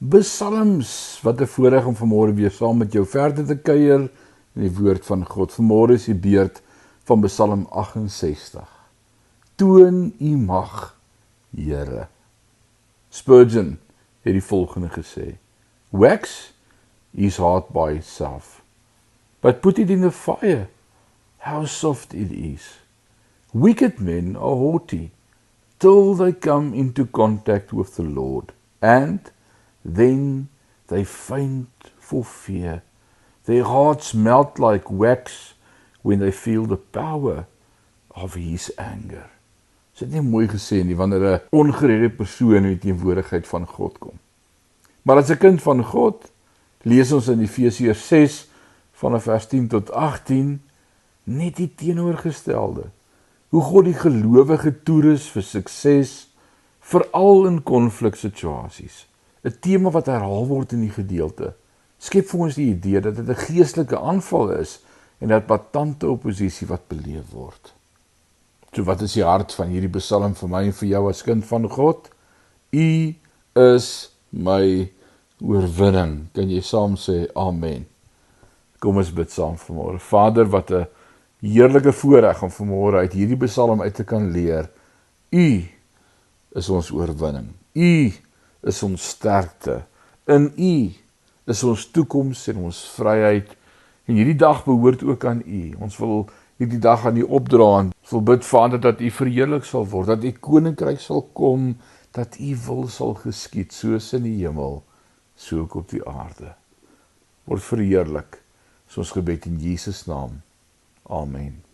Psalms, wat 'n voorreg om vanmôre weer saam met jou verder te kuier in die woord van God. Vanmôre is die beurt van Psalm 68. Toon u mag, Here. Spurgeon het die volgende gesê: Wax is hard by itself, but put it in the fire, how soft it is. Wicked men are haughty till they come into contact with the Lord, and then they faint for fear. Their hearts melt like wax when they feel the power of his anger. Is dit nie mooi gesê nie, wanneer 'n ongeredde persoon in die teenwoordigheid van God kom? Maar as 'n kind van God, lees ons in Efesiërs 6 vanaf vers 10 tot 18, net die teenoorgestelde. Hoe God die gelowige toerus vir sukses, veral in konfliksituasies. 'n tema wat herhaal word in die gedeelte, skep vir ons die idee dat dit 'n geestelike aanval is en dat batante oppositie wat beleef word. So wat is die hart van hierdie psalm vir my en vir jou as kind van God? U is my oorwinning. Kan jy saam sê amen? Kom ons bid saam vanmôre. Vader, wat 'n heerlike voorreg om vanmôre uit hierdie psalm uit te kan leer. U is ons oorwinning. U is ons sterkte. In U is ons toekoms en ons vryheid. En hierdie dag behoort ook aan U. Ons wil hierdie dag aan U opdra en wil bid, Vader, dat U verheerlik sal word, dat U koninkryk sal kom, dat U wil sal geskied, soos in die hemel, so ook op die aarde. Word verheerlik. Is ons gebed in Jesus naam. Amen.